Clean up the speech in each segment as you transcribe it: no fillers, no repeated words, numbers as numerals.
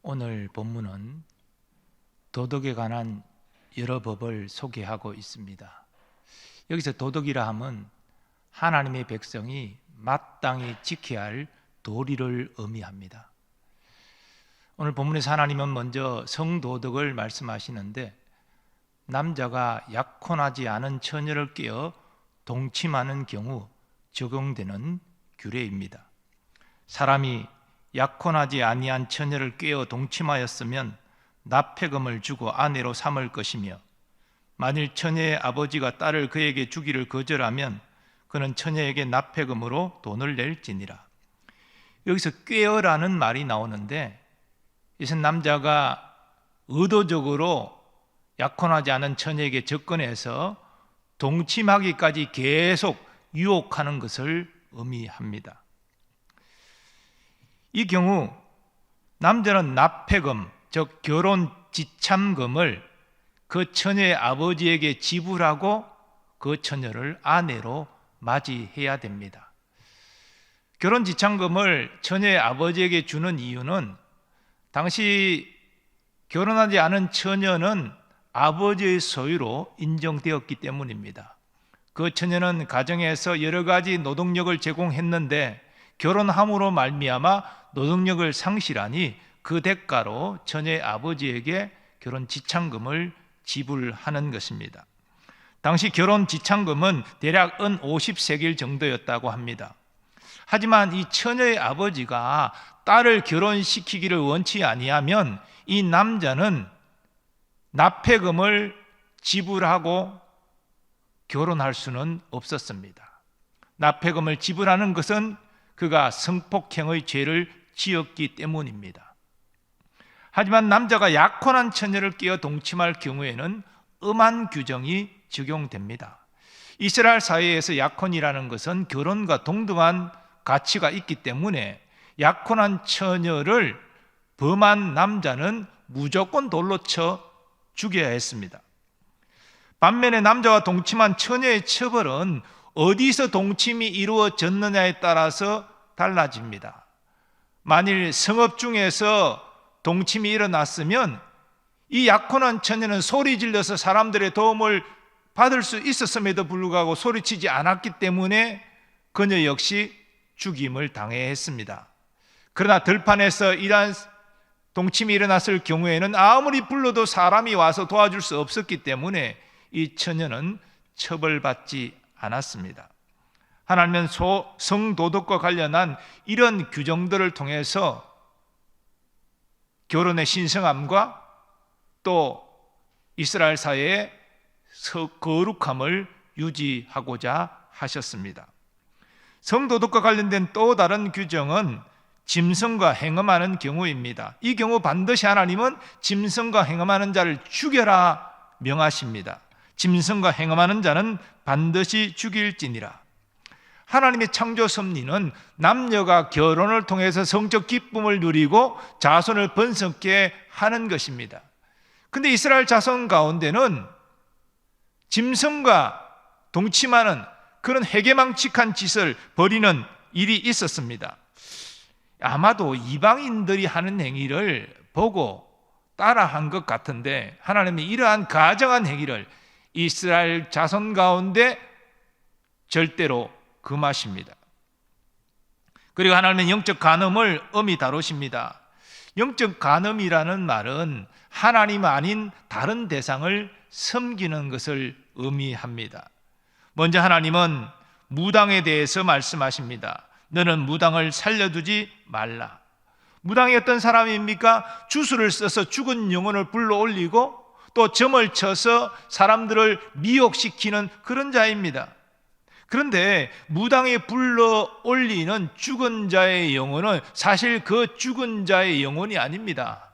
오늘 본문은 도덕에 관한 여러 법을 소개하고 있습니다. 여기서 도덕이라 함은 하나님의 백성이 마땅히 지켜야 할 도리를 의미합니다. 오늘 본문에서 하나님은 먼저 성도덕을 말씀하시는데, 남자가 약혼하지 않은 처녀를 깨어 동침하는 경우 적용되는 규례입니다. 사람이 약혼하지 아니한 처녀를 깨어 동침하였으면 납폐금을 주고 아내로 삼을 것이며, 만일 처녀의 아버지가 딸을 그에게 주기를 거절하면 그는 처녀에게 납폐금으로 돈을 낼지니라. 여기서 꾀어라는 말이 나오는데, 이것은 남자가 의도적으로 약혼하지 않은 처녀에게 접근해서 동침하기까지 계속 유혹하는 것을 의미합니다. 이 경우 남자는 납폐금, 즉 결혼 지참금을 그 처녀의 아버지에게 지불하고 그 처녀를 아내로 맞이해야 됩니다. 결혼 지참금을 처녀의 아버지에게 주는 이유는 당시 결혼하지 않은 처녀는 아버지의 소유로 인정되었기 때문입니다. 그 처녀는 가정에서 여러 가지 노동력을 제공했는데 결혼함으로 말미암아 노동력을 상실하니 그 대가로 처녀의 아버지에게 결혼 지참금을 지불하는 것입니다. 당시 결혼 지참금은 대략 은 50세겔 정도였다고 합니다. 하지만 이 처녀의 아버지가 딸을 결혼시키기를 원치 아니하면 이 남자는 납폐금을 지불하고 결혼할 수는 없었습니다. 납폐금을 지불하는 것은 그가 성폭행의 죄를 지었기 때문입니다. 하지만 남자가 약혼한 처녀를 깨어 동침할 경우에는 엄한 규정이 적용됩니다. 이스라엘 사회에서 약혼이라는 것은 결혼과 동등한 가치가 있기 때문에 약혼한 처녀를 범한 남자는 무조건 돌로 쳐 죽여야 했습니다. 반면에 남자와 동침한 처녀의 처벌은 어디서 동침이 이루어졌느냐에 따라서 달라집니다. 만일 성읍 중에서 동침이 일어났으면 이 약혼한 처녀는 소리 질러서 사람들의 도움을 받을 수 있었음에도 불구하고 소리치지 않았기 때문에 그녀 역시 죽임을 당해야 했습니다. 그러나 들판에서 이러한 동침이 일어났을 경우에는 아무리 불러도 사람이 와서 도와줄 수 없었기 때문에 이 처녀는 처벌받지 않았습니다. 하나님은 성도덕과 관련한 이런 규정들을 통해서 결혼의 신성함과 또 이스라엘 사회의 거룩함을 유지하고자 하셨습니다. 성도덕과 관련된 또 다른 규정은 짐승과 행음하는 경우입니다. 이 경우 반드시 하나님은 짐승과 행음하는 자를 죽여라 명하십니다. 짐승과 행음하는 자는 반드시 죽일지니라. 하나님의 창조 섭리는 남녀가 결혼을 통해서 성적 기쁨을 누리고 자손을 번성케 하는 것입니다. 그런데 이스라엘 자손 가운데는 짐승과 동침하는 그런 해괴망측한 짓을 벌이는 일이 있었습니다. 아마도 이방인들이 하는 행위를 보고 따라한 것 같은데, 하나님이 이러한 가증한 행위를 이스라엘 자손 가운데 절대로 금하십니다. 그리고 하나님은 영적 간음을 엄히 다루십니다. 영적 간음이라는 말은 하나님 아닌 다른 대상을 섬기는 것을 의미합니다. 먼저 하나님은 무당에 대해서 말씀하십니다. 너는 무당을 살려두지 말라. 무당이 어떤 사람입니까? 주술을 써서 죽은 영혼을 불러올리고 또 점을 쳐서 사람들을 미혹시키는 그런 자입니다. 그런데 무당이 불러올리는 죽은 자의 영혼은 사실 그 죽은 자의 영혼이 아닙니다.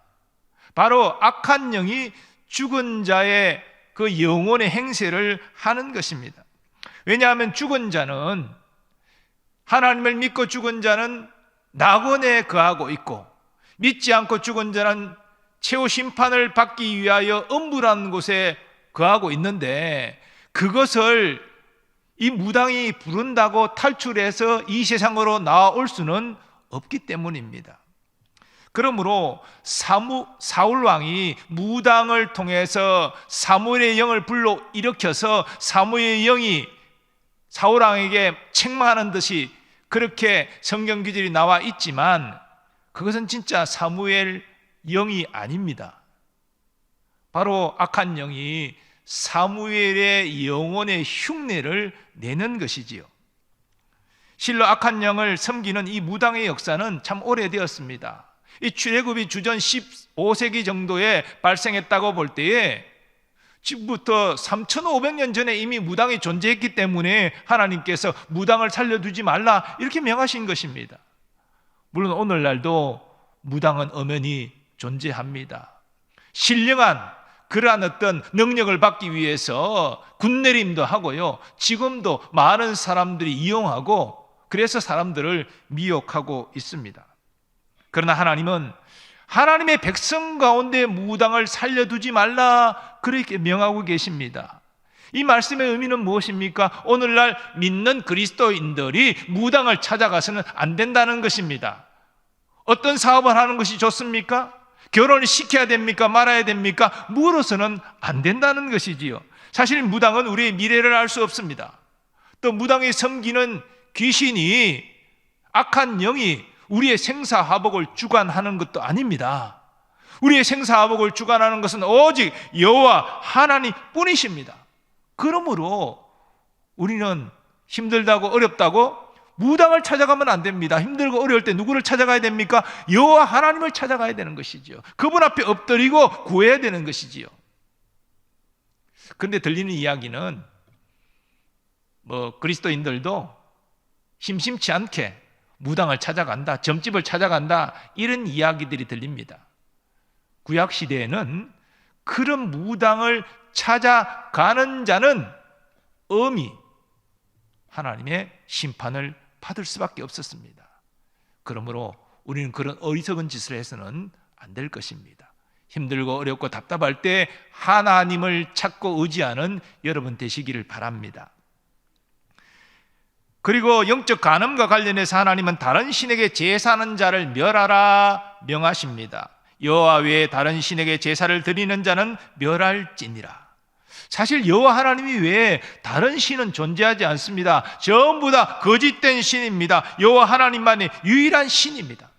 바로 악한 영이 죽은 자의 그 영혼의 행세를 하는 것입니다. 왜냐하면 죽은 자는, 하나님을 믿고 죽은 자는 낙원에 거하고 있고, 믿지 않고 죽은 자는 최후 심판을 받기 위하여 엄불한 곳에 거하고 있는데, 그것을 이 무당이 부른다고 탈출해서 이 세상으로 나올 수는 없기 때문입니다. 그러므로 사울 왕이 무당을 통해서 사무엘의 영을 불러 일으켜서 사무엘의 영이 사울 왕에게 책망하는 듯이 그렇게 성경 구절이 나와 있지만 그것은 진짜 사무엘 영이 아닙니다. 바로 악한 영이 사무엘의 영혼의 흉내를 내는 것이지요. 실로 악한 영을 섬기는 이 무당의 역사는 참 오래되었습니다. 이 출애굽이 주전 15세기 정도에 발생했다고 볼 때에 지금부터 3,500년 전에 이미 무당이 존재했기 때문에 하나님께서 무당을 살려두지 말라 이렇게 명하신 것입니다. 물론 오늘날도 무당은 엄연히 존재합니다. 신령한 그러한 어떤 능력을 받기 위해서 군내림도 하고요, 지금도 많은 사람들이 이용하고 그래서 사람들을 미혹하고 있습니다. 그러나 하나님은 하나님의 백성 가운데 무당을 살려두지 말라 그렇게 명하고 계십니다. 이 말씀의 의미는 무엇입니까? 오늘날 믿는 그리스도인들이 무당을 찾아가서는 안 된다는 것입니다. 어떤 사업을 하는 것이 좋습니까? 결혼을 시켜야 됩니까? 말아야 됩니까? 물어서는 안 된다는 것이지요. 사실 무당은 우리의 미래를 알 수 없습니다. 또 무당이 섬기는 귀신이, 악한 영이 우리의 생사화복을 주관하는 것도 아닙니다. 우리의 생사화복을 주관하는 것은 오직 여호와 하나님 뿐이십니다. 그러므로 우리는 힘들다고 어렵다고 무당을 찾아가면 안 됩니다. 힘들고 어려울 때 누구를 찾아가야 됩니까? 여호와 하나님을 찾아가야 되는 것이지요. 그분 앞에 엎드리고 구해야 되는 것이지요. 그런데 들리는 이야기는 그리스도인들도 심심치 않게 무당을 찾아간다, 점집을 찾아간다 이런 이야기들이 들립니다. 구약 시대에는 그런 무당을 찾아가는 자는 엄히 하나님의 심판을 받을 수밖에 없었습니다. 그러므로 우리는 그런 어리석은 짓을 해서는 안 될 것입니다. 힘들고 어렵고 답답할 때 하나님을 찾고 의지하는 여러분 되시기를 바랍니다. 그리고 영적 간음과 관련해서 하나님은 다른 신에게 제사하는 자를 멸하라 명하십니다. 여호와 외에 다른 신에게 제사를 드리는 자는 멸할지니라. 사실 여호와 하나님이 외에 다른 신은 존재하지 않습니다. 전부 다 거짓된 신입니다. 여호와 하나님만이 유일한 신입니다.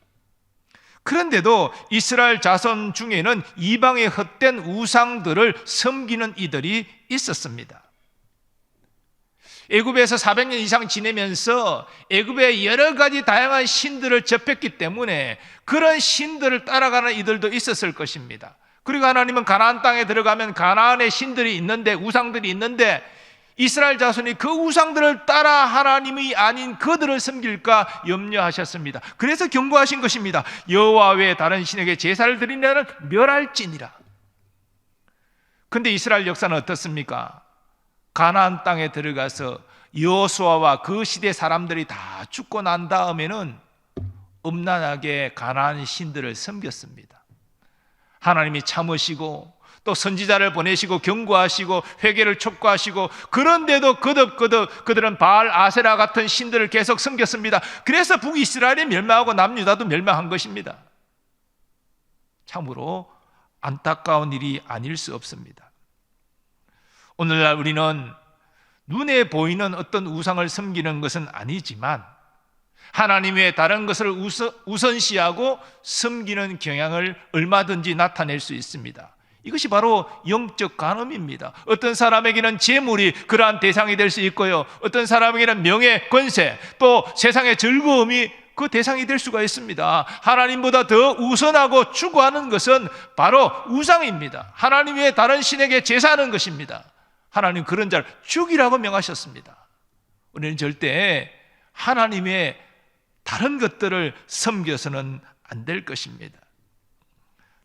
그런데도 이스라엘 자손 중에는 이방의 헛된 우상들을 섬기는 이들이 있었습니다. 애굽에서 400년 이상 지내면서 애굽의 여러 가지 다양한 신들을 접했기 때문에 그런 신들을 따라가는 이들도 있었을 것입니다. 그리고 하나님은 가나안 땅에 들어가면 가나안의 신들이 있는데, 우상들이 있는데 이스라엘 자손이 그 우상들을 따라 하나님이 아닌 그들을 섬길까 염려하셨습니다. 그래서 경고하신 것입니다. 여호와 외에 다른 신에게 제사를 드리는 자는 멸할지니라. 그런데 이스라엘 역사는 어떻습니까? 가나안 땅에 들어가서 여호수아와 그 시대 사람들이 다 죽고 난 다음에는 음란하게 가나안 신들을 섬겼습니다. 하나님이 참으시고 또 선지자를 보내시고 경고하시고 회개를 촉구하시고, 그런데도 거듭 그들은 바알 아세라 같은 신들을 계속 섬겼습니다. 그래서 북이스라엘이 멸망하고 남유다도 멸망한 것입니다. 참으로 안타까운 일이 아닐 수 없습니다. 오늘날 우리는 눈에 보이는 어떤 우상을 섬기는 것은 아니지만 하나님 외에 다른 것을 우선시하고 섬기는 경향을 얼마든지 나타낼 수 있습니다. 이것이 바로 영적 간음입니다. 어떤 사람에게는 재물이 그러한 대상이 될 수 있고요, 어떤 사람에게는 명예, 권세, 또 세상의 즐거움이 그 대상이 될 수가 있습니다. 하나님보다 더 우선하고 추구하는 것은 바로 우상입니다. 하나님 외에 다른 신에게 제사하는 것입니다. 하나님 그런 자를 죽이라고 명하셨습니다. 우리는 절대 하나님의 다른 것들을 섬겨서는 안 될 것입니다.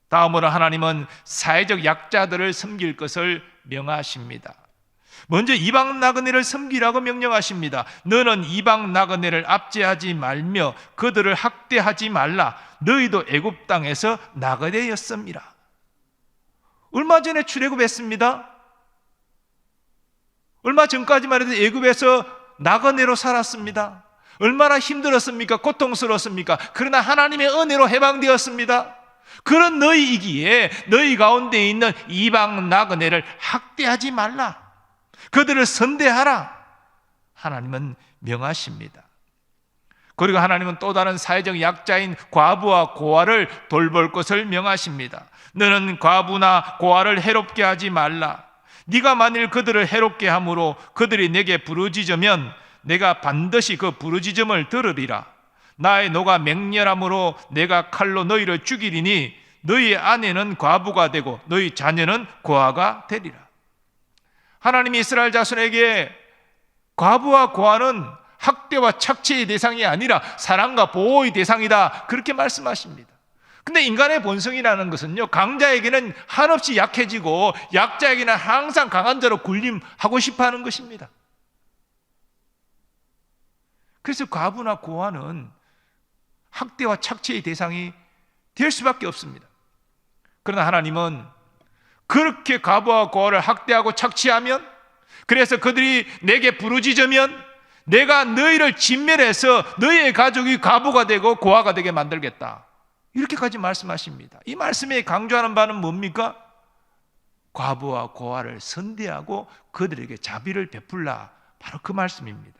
다음으로 하나님은 사회적 약자들을 섬길 것을 명하십니다. 먼저 이방 나그네를 섬기라고 명령하십니다. 너는 이방 나그네를 압제하지 말며 그들을 학대하지 말라. 너희도 애굽 땅에서 나그네였음이라. 얼마 전에 출애굽했습니다. 얼마 전까지만 해도 애굽에서 나그네로 살았습니다. 얼마나 힘들었습니까? 고통스러웠습니까? 그러나 하나님의 은혜로 해방되었습니다. 그런 너희이기에 너희 가운데 있는 이방 나그네를 학대하지 말라. 그들을 선대하라. 하나님은 명하십니다. 그리고 하나님은 또 다른 사회적 약자인 과부와 고아를 돌볼 것을 명하십니다. 너는 과부나 고아를 해롭게 하지 말라. 네가 만일 그들을 해롭게 함으로 그들이 내게 부르짖으면 내가 반드시 그 부르짖음을 들으리라. 나의 노가 맹렬함으로 내가 칼로 너희를 죽이리니 너희 아내는 과부가 되고 너희 자녀는 고아가 되리라. 하나님이 이스라엘 자손에게 과부와 고아는 학대와 착취의 대상이 아니라 사랑과 보호의 대상이다, 그렇게 말씀하십니다. 근데 인간의 본성이라는 것은요, 강자에게는 한없이 약해지고 약자에게는 항상 강한 자로 군림하고 싶어하는 것입니다. 그래서 과부나 고아는 학대와 착취의 대상이 될 수밖에 없습니다. 그러나 하나님은 그렇게 과부와 고아를 학대하고 착취하면, 그래서 그들이 내게 부르짖으면 내가 너희를 진멸해서 너희의 가족이 과부가 되고 고아가 되게 만들겠다, 이렇게까지 말씀하십니다. 이 말씀에 강조하는 바는 뭡니까? 과부와 고아를 선대하고 그들에게 자비를 베풀라, 바로 그 말씀입니다.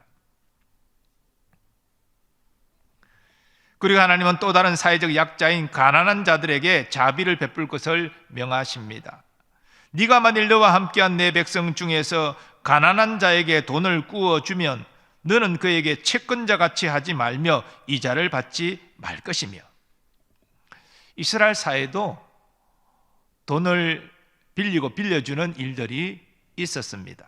그리고 하나님은 또 다른 사회적 약자인 가난한 자들에게 자비를 베풀 것을 명하십니다. 네가 만일 너와 함께한 내 백성 중에서 가난한 자에게 돈을 구워주면 너는 그에게 채권자같이 하지 말며 이자를 받지 말 것이며. 이스라엘 사회도 돈을 빌리고 빌려주는 일들이 있었습니다.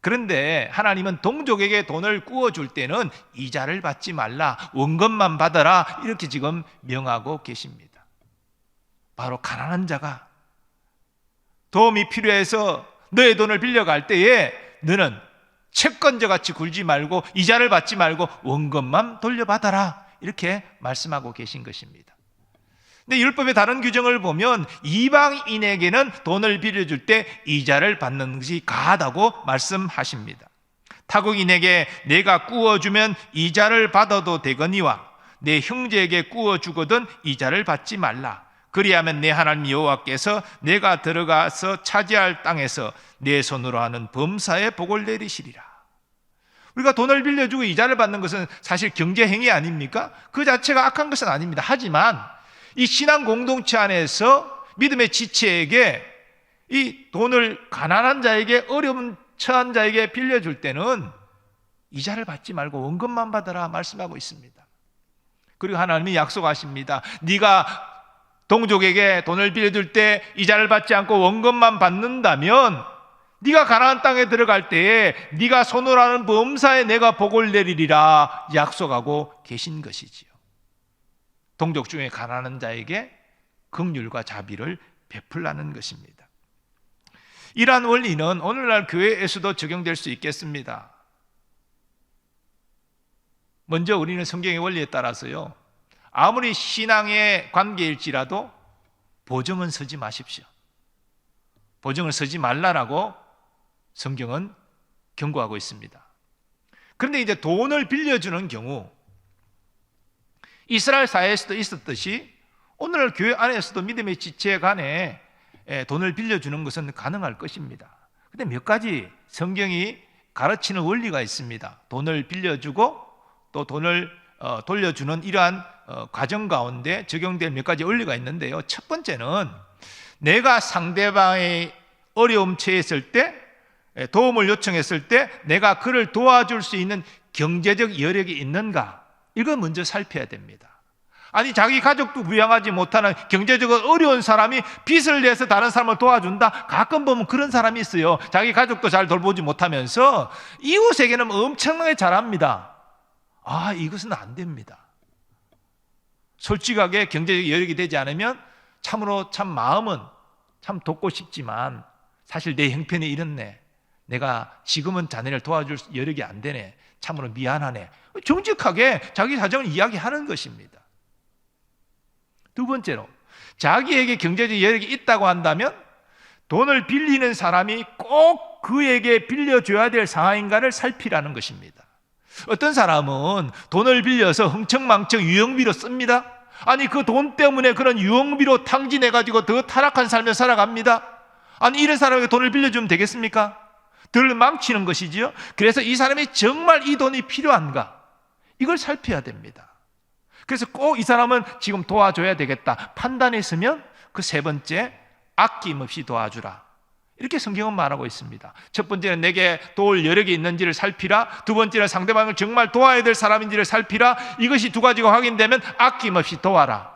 그런데 하나님은 동족에게 돈을 구워줄 때는 이자를 받지 말라, 원금만 받아라, 이렇게 지금 명하고 계십니다. 바로 가난한 자가 도움이 필요해서 너의 돈을 빌려갈 때에 너는 채권자같이 굴지 말고 이자를 받지 말고 원금만 돌려받아라, 이렇게 말씀하고 계신 것입니다. 근데 율법의 다른 규정을 보면 이방인에게는 돈을 빌려줄 때 이자를 받는 것이 가하다고 말씀하십니다. 타국인에게 내가 구워주면 이자를 받아도 되거니와 내 형제에게 구워주거든 이자를 받지 말라. 그리하면 내 하나님 여호와께서 내가 들어가서 차지할 땅에서 내 손으로 하는 범사에 복을 내리시리라. 우리가 돈을 빌려주고 이자를 받는 것은 사실 경제행위 아닙니까? 그 자체가 악한 것은 아닙니다. 하지만 이 신앙 공동체 안에서 믿음의 지체에게 이 돈을 가난한 자에게, 어려운 처한 자에게 빌려줄 때는 이자를 받지 말고 원금만 받아라 말씀하고 있습니다. 그리고 하나님이 약속하십니다. 네가 동족에게 돈을 빌려줄 때 이자를 받지 않고 원금만 받는다면 네가 가나안 땅에 들어갈 때에 네가 손으로 하는 범사에 내가 복을 내리리라 약속하고 계신 것이지요. 동족 중에 가난한 자에게 긍휼과 자비를 베풀라는 것입니다. 이러한 원리는 오늘날 교회에서도 적용될 수 있겠습니다. 먼저 우리는 성경의 원리에 따라서요, 아무리 신앙의 관계일지라도 보증은 서지 마십시오. 보증을 서지 말라라고 성경은 경고하고 있습니다. 그런데 이제 돈을 빌려주는 경우, 이스라엘 사회에서도 있었듯이 오늘날 교회 안에서도 믿음의 지체 간에 돈을 빌려주는 것은 가능할 것입니다. 그런데 몇 가지 성경이 가르치는 원리가 있습니다. 돈을 빌려주고 또 돈을 돌려주는 이러한 과정 가운데 적용될 몇 가지 원리가 있는데요. 첫 번째는 내가 상대방의 어려움 처했을 때, 도움을 요청했을 때 내가 그를 도와줄 수 있는 경제적 여력이 있는가, 이걸 먼저 살펴야 됩니다. 아니, 자기 가족도 부양하지 못하는 경제적으로 어려운 사람이 빚을 내서 다른 사람을 도와준다? 가끔 보면 그런 사람이 있어요. 자기 가족도 잘 돌보지 못하면서 이웃에게는 엄청나게 잘합니다. 이것은 안 됩니다. 솔직하게 경제적 여력이 되지 않으면 참으로 참 마음은 참 돕고 싶지만 사실 내 형편이 이렇네, 내가 지금은 자네를 도와줄 여력이 안 되네, 참으로 미안하네, 정직하게 자기 사정을 이야기하는 것입니다. 두 번째로, 자기에게 경제적 여력이 있다고 한다면 돈을 빌리는 사람이 꼭 그에게 빌려줘야 될 상황인가를 살피라는 것입니다. 어떤 사람은 돈을 빌려서 흥청망청 유흥비로 씁니다. 아니 그 돈 때문에 그런 유흥비로 탕진해가지고 더 타락한 삶을 살아갑니다. 아니 이런 사람에게 돈을 빌려주면 되겠습니까? 덜 망치는 것이지요. 그래서 이 사람이 정말 이 돈이 필요한가, 이걸 살펴야 됩니다. 그래서 꼭 이 사람은 지금 도와줘야 되겠다 판단했으면 그 세 번째, 아낌없이 도와주라, 이렇게 성경은 말하고 있습니다. 첫 번째는 내게 도울 여력이 있는지를 살피라. 두 번째는 상대방을 정말 도와야 될 사람인지를 살피라. 이것이 두 가지가 확인되면 아낌없이 도와라.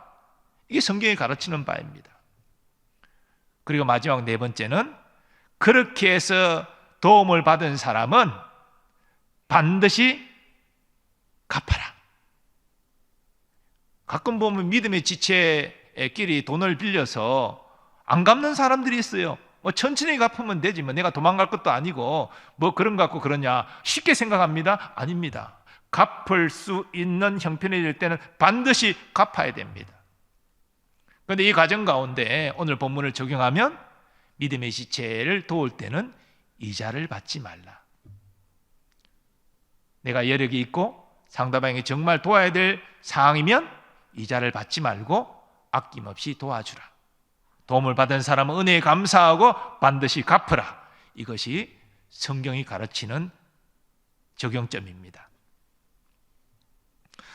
이게 성경이 가르치는 바입니다. 그리고 마지막 네 번째는, 그렇게 해서 도움을 받은 사람은 반드시 갚아라. 가끔 보면 믿음의 지체끼리 돈을 빌려서 안 갚는 사람들이 있어요. 천천히 갚으면 되지, 내가 도망갈 것도 아니고 그런 거 갖고 그러냐, 쉽게 생각합니다. 아닙니다. 갚을 수 있는 형편이 될 때는 반드시 갚아야 됩니다. 그런데 이 과정 가운데 오늘 본문을 적용하면, 믿음의 지체를 도울 때는 이자를 받지 말라. 내가 여력이 있고 상대방이 정말 도와야 될 상황이면 이자를 받지 말고 아낌없이 도와주라. 도움을 받은 사람은 은혜에 감사하고 반드시 갚으라. 이것이 성경이 가르치는 적용점입니다.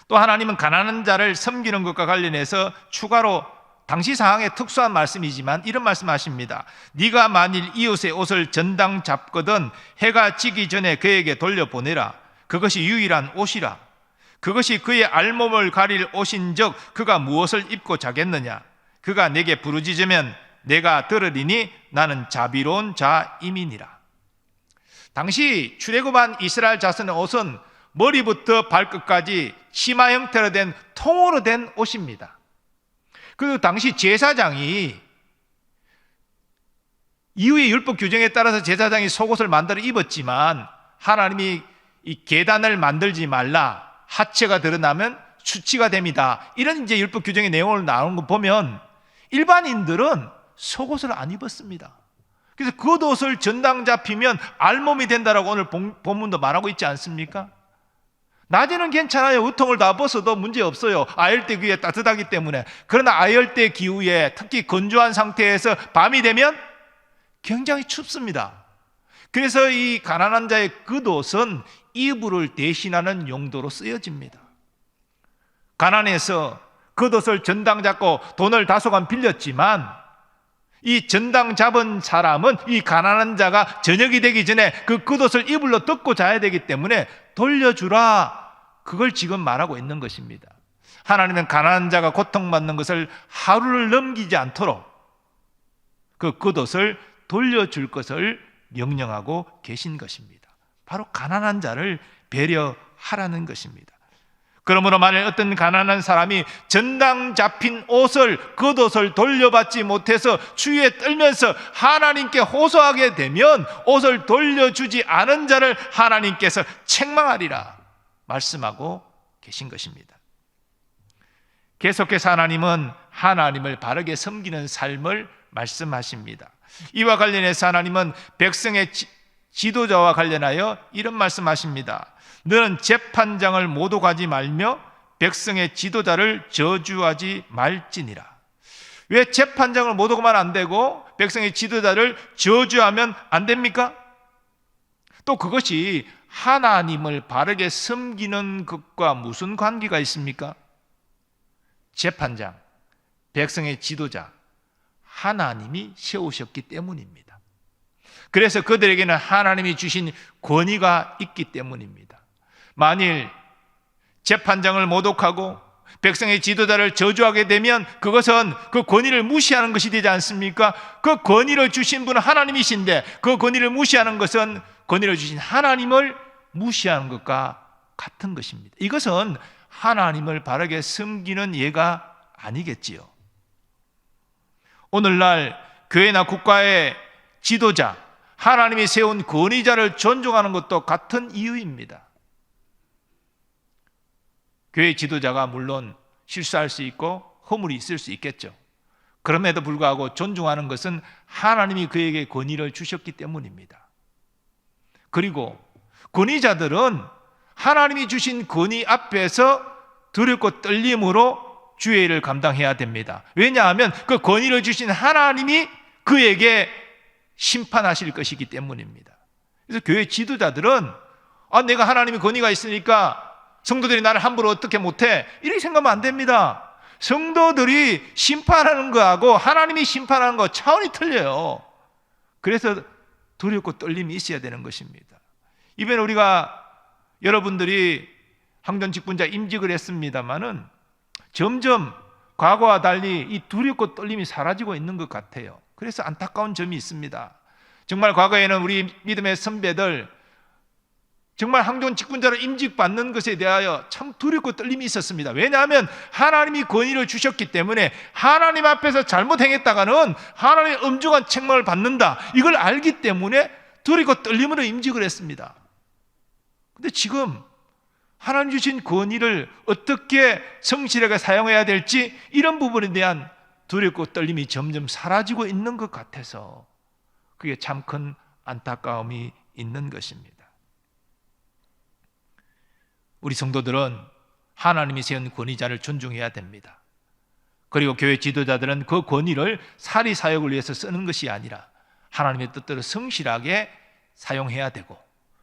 또 하나님은 가난한 자를 섬기는 것과 관련해서 추가로 당시 상황에 특수한 말씀이지만 이런 말씀하십니다. 네가 만일 이웃의 옷을 전당 잡거든 해가 지기 전에 그에게 돌려보내라. 그것이 유일한 옷이라. 그것이 그의 알몸을 가릴 옷인즉 그가 무엇을 입고 자겠느냐. 그가 내게 부르짖으면 내가 들으리니 나는 자비로운 자임이니라. 당시 출애굽한 이스라엘 자손의 옷은 머리부터 발끝까지 치마 형태로 된 통으로 된 옷입니다. 그 당시 제사장이, 이후의 율법 규정에 따라서 제사장이 속옷을 만들어 입었지만 하나님이 이 계단을 만들지 말라, 하체가 드러나면 수치가 됩니다, 이런 이제 율법 규정의 내용을 나오는 거 보면 일반인들은 속옷을 안 입었습니다. 그래서 겉옷을 전당 잡히면 알몸이 된다라고 오늘 본문도 말하고 있지 않습니까? 낮에는 괜찮아요. 우통을 다 벗어도 문제 없어요. 아열대 기후에 따뜻하기 때문에. 그러나 아열대 기후에 특히 건조한 상태에서 밤이 되면 굉장히 춥습니다. 그래서 이 가난한 자의 겉옷은 이불을 대신하는 용도로 쓰여집니다. 가난해서 겉옷을 전당 잡고 돈을 다소간 빌렸지만 이 전당 잡은 사람은 이 가난한 자가 저녁이 되기 전에 그 겉옷을 이불로 덮고 자야 되기 때문에 돌려주라, 그걸 지금 말하고 있는 것입니다. 하나님은 가난한 자가 고통받는 것을 하루를 넘기지 않도록 그 겉옷을 돌려줄 것을 명령하고 계신 것입니다. 바로 가난한 자를 배려하라는 것입니다. 그러므로 만일 어떤 가난한 사람이 전당 잡힌 옷을, 겉옷을 돌려받지 못해서 추위에 떨면서 하나님께 호소하게 되면 옷을 돌려주지 않은 자를 하나님께서 책망하리라 말씀하고 계신 것입니다. 계속해서 하나님은 하나님을 바르게 섬기는 삶을 말씀하십니다. 이와 관련해서 하나님은 백성의 지도자와 관련하여 이런 말씀하십니다. 너는 재판장을 모독하지 말며 백성의 지도자를 저주하지 말지니라. 왜 재판장을 모독하면 안 되고 백성의 지도자를 저주하면 안 됩니까? 또 그것이 하나님을 바르게 섬기는 것과 무슨 관계가 있습니까? 재판장, 백성의 지도자, 하나님이 세우셨기 때문입니다. 그래서 그들에게는 하나님이 주신 권위가 있기 때문입니다. 만일 재판장을 모독하고 백성의 지도자를 저주하게 되면 그것은 그 권위를 무시하는 것이 되지 않습니까? 그 권위를 주신 분은 하나님이신데 그 권위를 무시하는 것은 권위를 주신 하나님을 무시하는 것과 같은 것입니다. 이것은 하나님을 바르게 섬기는 예가 아니겠지요. 오늘날 교회나 국가의 지도자, 하나님이 세운 권위자를 존중하는 것도 같은 이유입니다. 교회 지도자가 물론 실수할 수 있고 허물이 있을 수 있겠죠. 그럼에도 불구하고 존중하는 것은 하나님이 그에게 권위를 주셨기 때문입니다. 그리고 권위자들은 하나님이 주신 권위 앞에서 두렵고 떨림으로 주의 일을 감당해야 됩니다. 왜냐하면 그 권위를 주신 하나님이 그에게 심판하실 것이기 때문입니다. 그래서 교회 지도자들은 내가 하나님의 권위가 있으니까 성도들이 나를 함부로 어떻게 못해, 이렇게 생각하면 안 됩니다. 성도들이 심판하는 거하고 하나님이 심판하는 거 차원이 틀려요. 그래서 두렵고 떨림이 있어야 되는 것입니다. 이번에 우리가 여러분들이 항전 직분자 임직을 했습니다마는 점점 과거와 달리 이 두렵고 떨림이 사라지고 있는 것 같아요. 그래서 안타까운 점이 있습니다. 정말 과거에는 우리 믿음의 선배들 정말 항전 직분자로 임직받는 것에 대하여 참 두렵고 떨림이 있었습니다. 왜냐하면 하나님이 권위를 주셨기 때문에 하나님 앞에서 잘못 행했다가는 하나님의 엄중한 책망을 받는다, 이걸 알기 때문에 두렵고 떨림으로 임직을 했습니다. 근데 지금 하나님 주신 권위를 어떻게 성실하게 사용해야 될지, 이런 부분에 대한 두렵고 떨림이 점점 사라지고 있는 것 같아서 그게 참 큰 안타까움이 있는 것입니다. 우리 성도들은 하나님이 세운 권위자를 존중해야 됩니다. 그리고 교회 지도자들은 그 권위를 사리 사역을 위해서 쓰는 것이 아니라 하나님의 뜻대로 성실하게 사용해야 되고,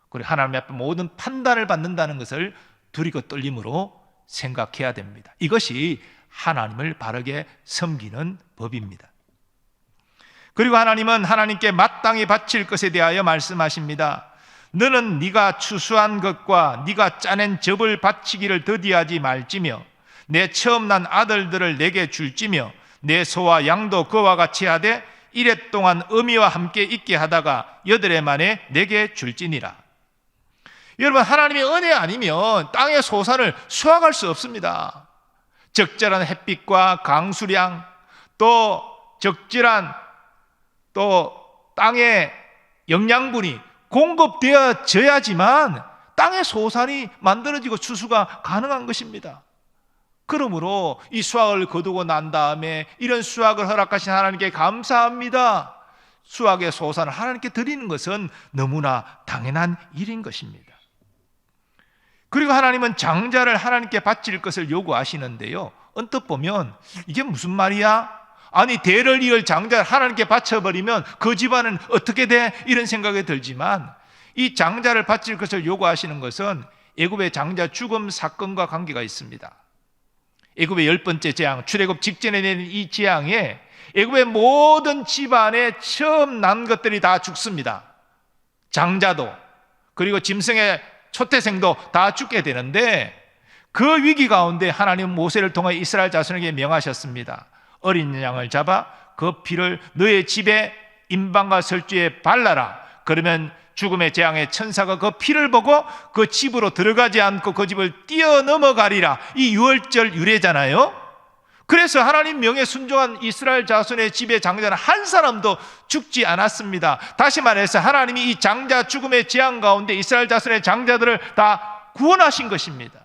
그리고 하나님 앞에 모든 판단을 받는다는 것을 두리고 떨림으로 생각해야 됩니다. 이것이 하나님을 바르게 섬기는 법입니다. 그리고 하나님은 하나님께 마땅히 바칠 것에 대하여 말씀하십니다. 너는 네가 추수한 것과 네가 짜낸 즙을 바치기를 더디하지 말지며 내 처음 난 아들들을 내게 줄지며 내 소와 양도 그와 같이 하되 이래 동안 어미와 함께 있게 하다가 8해 만에 내게 줄지니라. 여러분, 하나님의 은혜 아니면 땅의 소산을 수확할 수 없습니다. 적절한 햇빛과 강수량, 또 적절한 땅의 영양분이 공급되어져야지만 땅의 소산이 만들어지고 추수가 가능한 것입니다. 그러므로 이 수확을 거두고 난 다음에 이런 수확을 허락하신 하나님께 감사합니다. 수확의 소산을 하나님께 드리는 것은 너무나 당연한 일인 것입니다. 그리고 하나님은 장자를 하나님께 바칠 것을 요구하시는데요, 언뜻 보면 이게 무슨 말이야? 아니, 대를 이을 장자를 하나님께 바쳐버리면 그 집안은 어떻게 돼? 이런 생각이 들지만, 이 장자를 바칠 것을 요구하시는 것은 애굽의 장자 죽음 사건과 관계가 있습니다. 애굽의 10번째 재앙, 출애굽 직전에 내린 이 재앙에 애굽의 모든 집안에 처음 난 것들이 다 죽습니다. 장자도, 그리고 짐승의 초태생도 다 죽게 되는데, 그 위기 가운데 하나님은 모세를 통해 이스라엘 자손에게 명하셨습니다. 어린 양을 잡아 그 피를 너의 집에 임방과 설주에 발라라. 그러면 죽음의 재앙의 천사가 그 피를 보고 그 집으로 들어가지 않고 그 집을 뛰어넘어가리라. 이 유월절 유래잖아요. 그래서 하나님 명에 순종한 이스라엘 자손의 집의 장자는 한 사람도 죽지 않았습니다. 다시 말해서 하나님이 이 장자 죽음의 재앙 가운데 이스라엘 자손의 장자들을 다 구원하신 것입니다.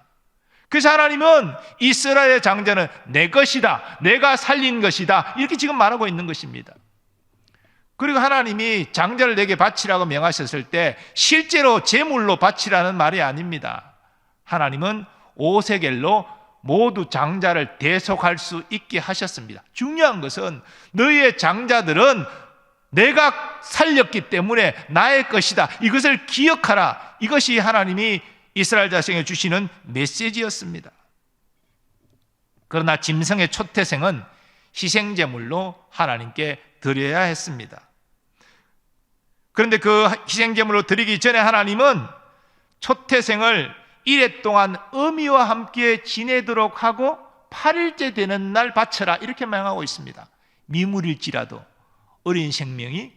그래서 하나님은 이스라엘의 장자는 내 것이다, 내가 살린 것이다, 이렇게 지금 말하고 있는 것입니다. 그리고 하나님이 장자를 내게 바치라고 명하셨을 때 실제로 제물로 바치라는 말이 아닙니다. 하나님은 오세겔로 모두 장자를 대속할 수 있게 하셨습니다. 중요한 것은 너희의 장자들은 내가 살렸기 때문에 나의 것이다, 이것을 기억하라. 이것이 하나님이 이스라엘 자손에게 주시는 메시지였습니다. 그러나 짐승의 초태생은 희생제물로 하나님께 드려야 했습니다. 그런데 그 희생제물로 드리기 전에 하나님은 초태생을 1회 동안 어미와 함께 지내도록 하고 8일째 되는 날 바쳐라, 이렇게 명하고 있습니다. 미물일지라도 어린 생명이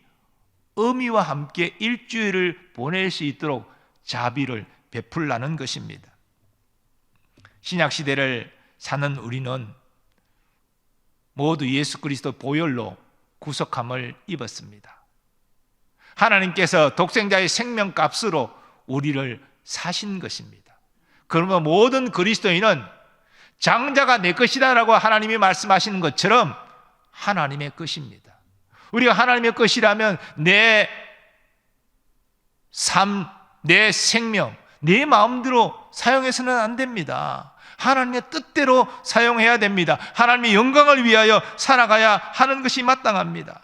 어미와 함께 일주일을 보낼 수 있도록 자비를 베풀라는 것입니다. 신약시대를 사는 우리는 모두 예수 그리스도 보혈로 구속함을 입었습니다. 하나님께서 독생자의 생명값으로 우리를 사신 것입니다. 그러면 모든 그리스도인은 장자가 내 것이다 라고 하나님이 말씀하시는 것처럼 하나님의 것입니다. 우리가 하나님의 것이라면 내 삶, 내 생명, 내 마음대로 사용해서는 안 됩니다. 하나님의 뜻대로 사용해야 됩니다. 하나님의 영광을 위하여 살아가야 하는 것이 마땅합니다.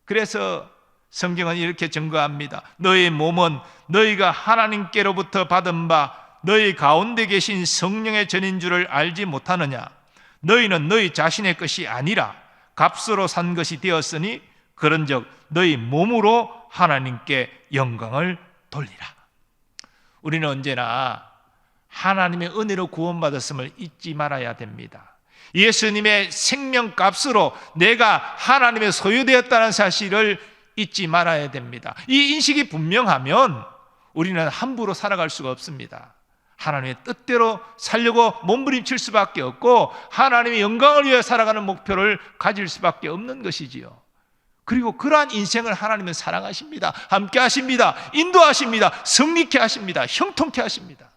그래서 성경은 이렇게 증거합니다. 너희 몸은 너희가 하나님께로부터 받은 바 너희 가운데 계신 성령의 전인 줄을 알지 못하느냐? 너희는 너희 자신의 것이 아니라 값으로 산 것이 되었으니 그런즉 너희 몸으로 하나님께 영광을 돌리라. 우리는 언제나 하나님의 은혜로 구원받았음을 잊지 말아야 됩니다. 예수님의 생명값으로 내가 하나님의 소유되었다는 사실을 잊지 말아야 됩니다. 이 인식이 분명하면 우리는 함부로 살아갈 수가 없습니다. 하나님의 뜻대로 살려고 몸부림칠 수밖에 없고 하나님의 영광을 위해 살아가는 목표를 가질 수밖에 없는 것이지요. 그리고 그러한 인생을 하나님은 사랑하십니다. 함께 하십니다. 인도하십니다. 승리케 하십니다. 형통케 하십니다.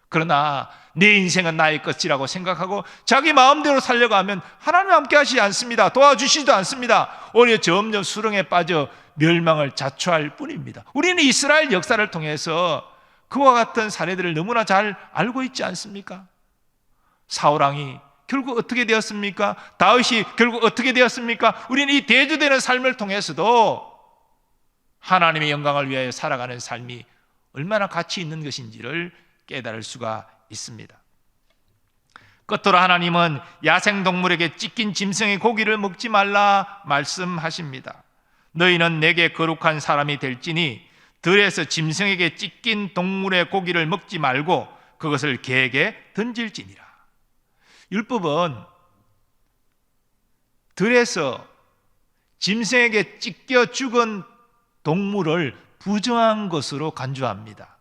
그러나 내 인생은 나의 것이라고 생각하고 자기 마음대로 살려고 하면 하나님 함께 하시지 않습니다. 도와주시지도 않습니다. 오히려 점점 수렁에 빠져 멸망을 자초할 뿐입니다. 우리는 이스라엘 역사를 통해서 그와 같은 사례들을 너무나 잘 알고 있지 않습니까? 사울왕이 결국 어떻게 되었습니까? 다윗이 결국 어떻게 되었습니까? 우리는 이 대조되는 삶을 통해서도 하나님의 영광을 위하여 살아가는 삶이 얼마나 가치 있는 것인지를 깨달을 수가 있습니다. 끝으로 하나님은 야생동물에게 찢긴 짐승의 고기를 먹지 말라 말씀하십니다. 너희는 내게 거룩한 사람이 될지니 들에서 짐승에게 찢긴 동물의 고기를 먹지 말고 그것을 개에게 던질지니라. 율법은 들에서 짐승에게 찢겨 죽은 동물을 부정한 것으로 간주합니다.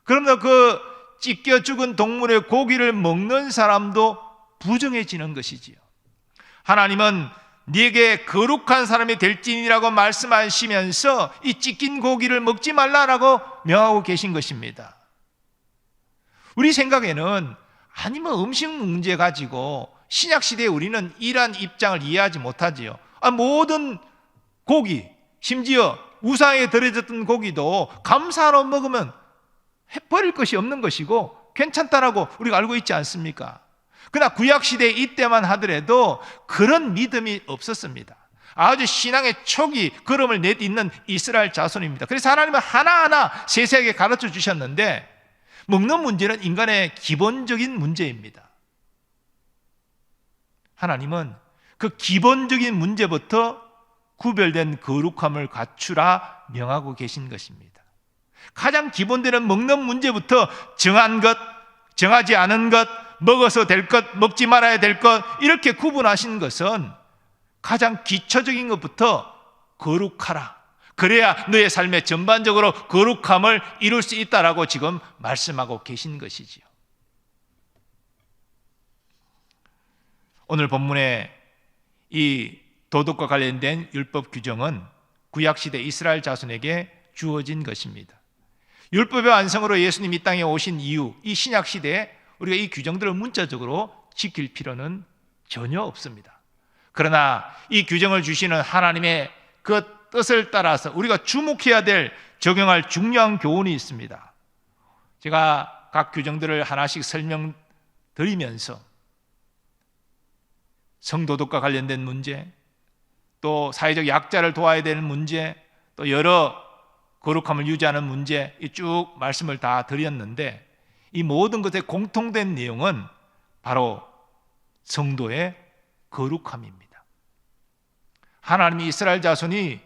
그러면 그 찢겨 죽은 동물의 고기를 먹는 사람도 부정해지는 것이지요. 하나님은 네게 거룩한 사람이 될지니라고 말씀하시면서 이 찢긴 고기를 먹지 말라라고 명하고 계신 것입니다. 우리 생각에는 아니면 음식 문제 가지고 신약시대에 우리는 이러한 입장을 이해하지 못하지요. 모든 고기, 심지어 우상에 들여졌던 고기도 감사로 먹으면 버릴 것이 없는 것이고 괜찮다라고 우리가 알고 있지 않습니까? 그러나 구약시대 이때만 하더라도 그런 믿음이 없었습니다. 아주 신앙의 초기 걸음을 내딛는 이스라엘 자손입니다. 그래서 하나님은 하나하나 세세하게 가르쳐 주셨는데 먹는 문제는 인간의 기본적인 문제입니다. 하나님은 그 기본적인 문제부터 구별된 거룩함을 갖추라 명하고 계신 것입니다. 가장 기본되는 먹는 문제부터 정한 것, 정하지 않은 것, 먹어서 될 것, 먹지 말아야 될 것 이렇게 구분하신 것은 가장 기초적인 것부터 거룩하라. 그래야 너의 삶에 전반적으로 거룩함을 이룰 수 있다라고 지금 말씀하고 계신 것이지요. 오늘 본문의 이 도덕과 관련된 율법 규정은 구약시대 이스라엘 자손에게 주어진 것입니다. 율법의 완성으로 예수님 이 땅에 오신 이후 이 신약시대에 우리가 이 규정들을 문자적으로 지킬 필요는 전혀 없습니다. 그러나 이 규정을 주시는 하나님의 그 뜻을 따라서 우리가 주목해야 될 적용할 중요한 교훈이 있습니다. 제가 각 규정들을 하나씩 설명드리면서 성도덕과 관련된 문제, 또 사회적 약자를 도와야 되는 문제, 또 여러 거룩함을 유지하는 문제 쭉 말씀을 다 드렸는데 이 모든 것의 공통된 내용은 바로 성도의 거룩함입니다. 하나님이 이스라엘 자손이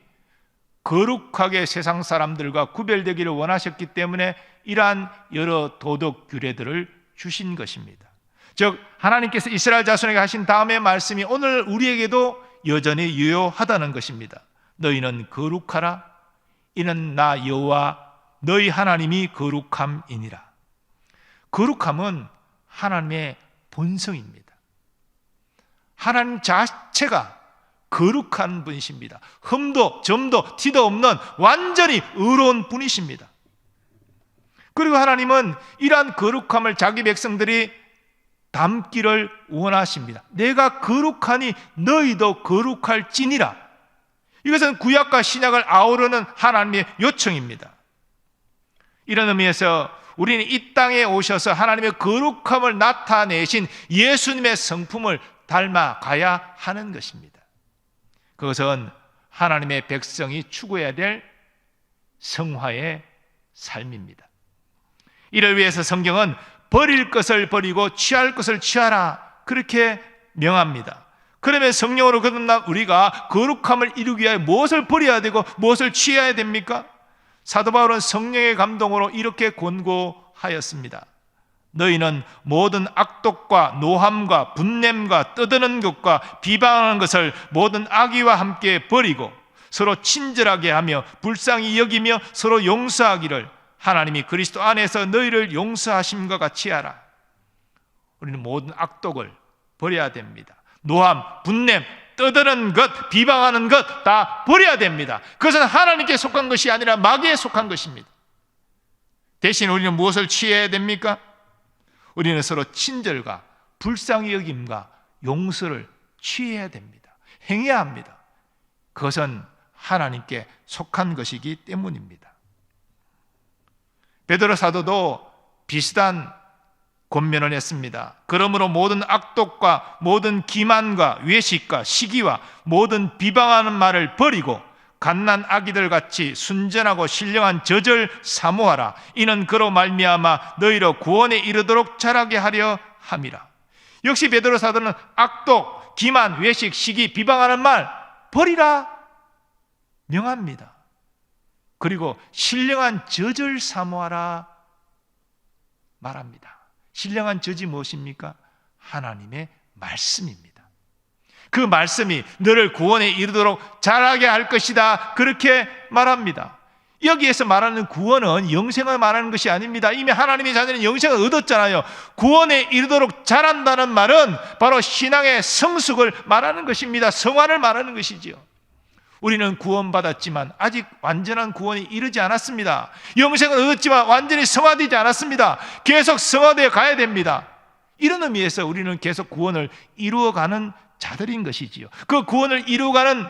거룩하게 세상 사람들과 구별되기를 원하셨기 때문에 이러한 여러 도덕 규례들을 주신 것입니다. 즉 하나님께서 이스라엘 자손에게 하신 다음의 말씀이 오늘 우리에게도 여전히 유효하다는 것입니다. 너희는 거룩하라. 이는 나 여호와 너희 하나님이 거룩함이니라. 거룩함은 하나님의 본성입니다. 하나님 자체가 거룩한 분이십니다. 흠도 점도 티도 없는 완전히 의로운 분이십니다. 그리고 하나님은 이러한 거룩함을 자기 백성들이 담기를 원하십니다. 내가 거룩하니 너희도 거룩할지니라. 이것은 구약과 신약을 아우르는 하나님의 요청입니다. 이런 의미에서 우리는 이 땅에 오셔서 하나님의 거룩함을 나타내신 예수님의 성품을 닮아가야 하는 것입니다. 그것은 하나님의 백성이 추구해야 될 성화의 삶입니다. 이를 위해서 성경은 버릴 것을 버리고 취할 것을 취하라, 그렇게 명합니다. 그러면 성령으로 거듭난 우리가 거룩함을 이루기 위하여 무엇을 버려야 되고 무엇을 취해야 됩니까? 사도 바울은 성령의 감동으로 이렇게 권고하였습니다. 너희는 모든 악독과 노함과 분냄과 떠드는 것과 비방하는 것을 모든 악의와 함께 버리고 서로 친절하게 하며 불쌍히 여기며 서로 용서하기를 하나님이 그리스도 안에서 너희를 용서하심과 같이 하라. 우리는 모든 악독을 버려야 됩니다. 노함, 분냄, 떠드는 것, 비방하는 것 다 버려야 됩니다. 그것은 하나님께 속한 것이 아니라 마귀에 속한 것입니다. 대신 우리는 무엇을 취해야 됩니까? 우리는 서로 친절과 불쌍히 여김과 용서를 취해야 됩니다. 행해야 합니다. 그것은 하나님께 속한 것이기 때문입니다. 베드로 사도도 비슷한 권면을 했습니다. 그러므로 모든 악독과 모든 기만과 외식과 시기와 모든 비방하는 말을 버리고 갓난 아기들 같이 순전하고 신령한 젖을 사모하라. 이는 그로 말미암아 너희로 구원에 이르도록 자라게 하려 함이라. 역시 베드로 사도는 악독, 기만, 외식, 시기, 비방하는 말 버리라 명합니다. 그리고 신령한 젖을 사모하라 말합니다. 신령한 젖이 무엇입니까? 하나님의 말씀입니다. 그 말씀이 너를 구원에 이르도록 자라게 할 것이다, 그렇게 말합니다. 여기에서 말하는 구원은 영생을 말하는 것이 아닙니다. 이미 하나님의 자녀는 영생을 얻었잖아요. 구원에 이르도록 자란다는 말은 바로 신앙의 성숙을 말하는 것입니다. 성화를 말하는 것이지요. 우리는 구원받았지만 아직 완전한 구원이 이르지 않았습니다. 영생을 얻었지만 완전히 성화되지 않았습니다. 계속 성화되어 가야 됩니다. 이런 의미에서 우리는 계속 구원을 이루어가는 자들인 것이지요. 그 구원을 이루어가는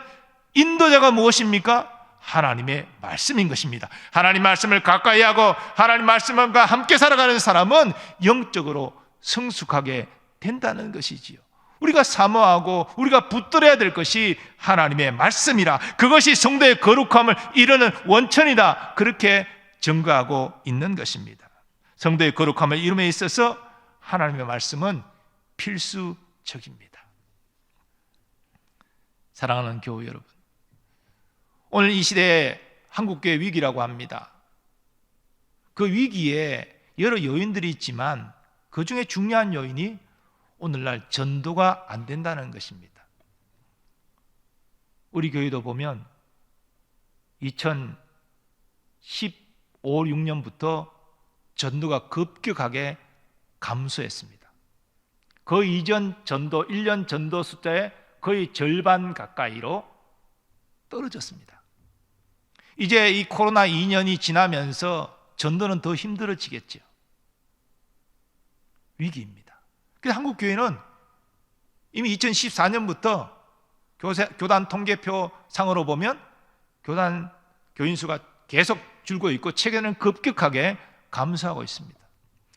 인도자가 무엇입니까? 하나님의 말씀인 것입니다. 하나님 말씀을 가까이 하고 하나님 말씀과 함께 살아가는 사람은 영적으로 성숙하게 된다는 것이지요. 우리가 사모하고 우리가 붙들어야 될 것이 하나님의 말씀이라, 그것이 성도의 거룩함을 이루는 원천이다, 그렇게 증거하고 있는 것입니다. 성도의 거룩함을 이룸에 있어서 하나님의 말씀은 필수적입니다. 사랑하는 교우 여러분, 오늘 이 시대에 한국교회 위기라고 합니다. 그 위기에 여러 요인들이 있지만 그 중에 중요한 요인이 오늘날 전도가 안 된다는 것입니다. 우리 교회도 보면 2015, 16년부터 전도가 급격하게 감소했습니다. 그 이전 전도, 1년 전도 숫자의 거의 절반 가까이로 떨어졌습니다. 이제 이 코로나 2년이 지나면서 전도는 더 힘들어지겠죠. 위기입니다. 그래서 한국교회는 이미 2014년부터 교단 통계표 상으로 보면 교단 교인 수가 계속 줄고 있고 최근에는 급격하게 감소하고 있습니다.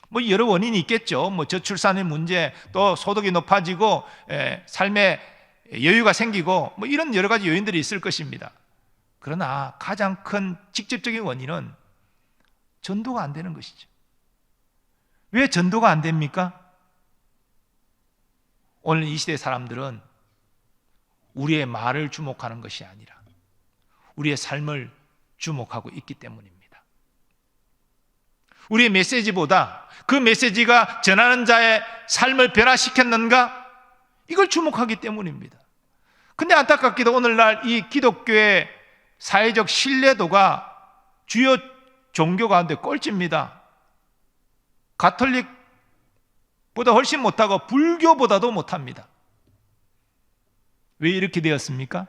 뭐 여러 원인이 있겠죠. 뭐 저출산의 문제, 또 소득이 높아지고 삶에 여유가 생기고 뭐 이런 여러 가지 요인들이 있을 것입니다. 그러나 가장 큰 직접적인 원인은 전도가 안 되는 것이죠. 왜 전도가 안 됩니까? 오늘 이 시대 사람들은 우리의 말을 주목하는 것이 아니라 우리의 삶을 주목하고 있기 때문입니다. 우리의 메시지보다 그 메시지가 전하는 자의 삶을 변화시켰는가? 이걸 주목하기 때문입니다. 근데 안타깝게도 오늘날 이 기독교의 사회적 신뢰도가 주요 종교 가운데 꼴찌입니다. 가톨릭보다 훨씬 못하고 불교보다도 못합니다. 왜 이렇게 되었습니까?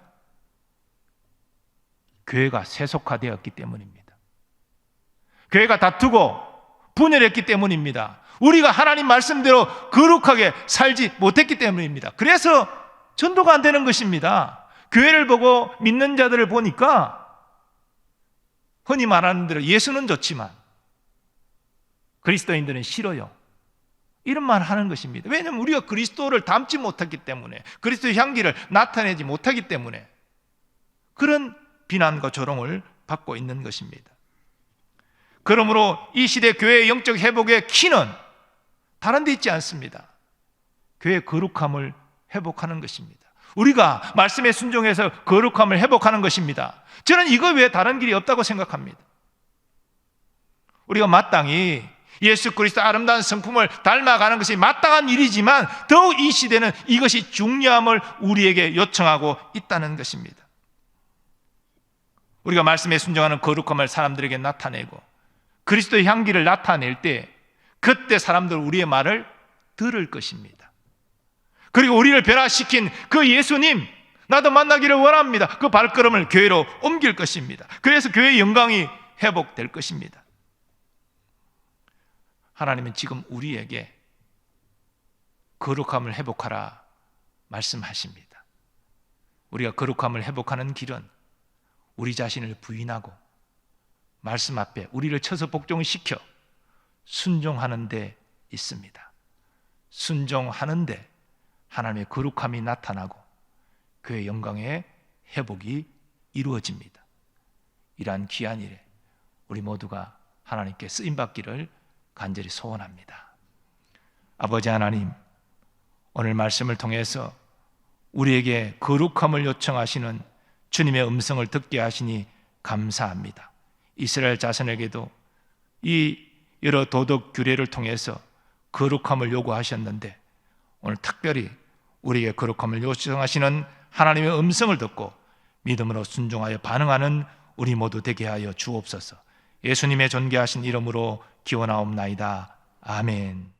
교회가 세속화되었기 때문입니다. 교회가 다투고 분열했기 때문입니다. 우리가 하나님 말씀대로 거룩하게 살지 못했기 때문입니다. 그래서 전도가 안 되는 것입니다. 교회를 보고 믿는 자들을 보니까 흔히 말하는 대로 예수는 좋지만 그리스도인들은 싫어요. 이런 말 하는 것입니다. 왜냐하면 우리가 그리스도를 닮지 못했기 때문에, 그리스도의 향기를 나타내지 못하기 때문에 그런 비난과 조롱을 받고 있는 것입니다. 그러므로 이 시대 교회의 영적 회복의 키는 다른 데 있지 않습니다. 교회의 거룩함을 회복하는 것입니다. 우리가 말씀에 순종해서 거룩함을 회복하는 것입니다. 저는 이거 외에 다른 길이 없다고 생각합니다. 우리가 마땅히 예수 그리스도 아름다운 성품을 닮아가는 것이 마땅한 일이지만 더욱 이 시대는 이것이 중요함을 우리에게 요청하고 있다는 것입니다. 우리가 말씀에 순종하는 거룩함을 사람들에게 나타내고 그리스도의 향기를 나타낼 때 그때 사람들 우리의 말을 들을 것입니다. 그리고 우리를 변화시킨 그 예수님, 나도 만나기를 원합니다. 그 발걸음을 교회로 옮길 것입니다. 그래서 교회의 영광이 회복될 것입니다. 하나님은 지금 우리에게 거룩함을 회복하라 말씀하십니다. 우리가 거룩함을 회복하는 길은 우리 자신을 부인하고 말씀 앞에 우리를 쳐서 복종시켜 순종하는 데 있습니다. 순종하는 데 하나님의 거룩함이 나타나고 그의 영광의 회복이 이루어집니다. 이러한 귀한 일에 우리 모두가 하나님께 쓰임받기를 간절히 소원합니다. 아버지 하나님, 오늘 말씀을 통해서 우리에게 거룩함을 요청하시는 주님의 음성을 듣게 하시니 감사합니다. 이스라엘 자손에게도 이 여러 도덕 규례를 통해서 거룩함을 요구하셨는데 오늘 특별히 우리에게 거룩함을 요청하시는 하나님의 음성을 듣고 믿음으로 순종하여 반응하는 우리 모두 되게 하여 주옵소서. 예수님의 존귀하신 이름으로 기원하옵나이다. 아멘.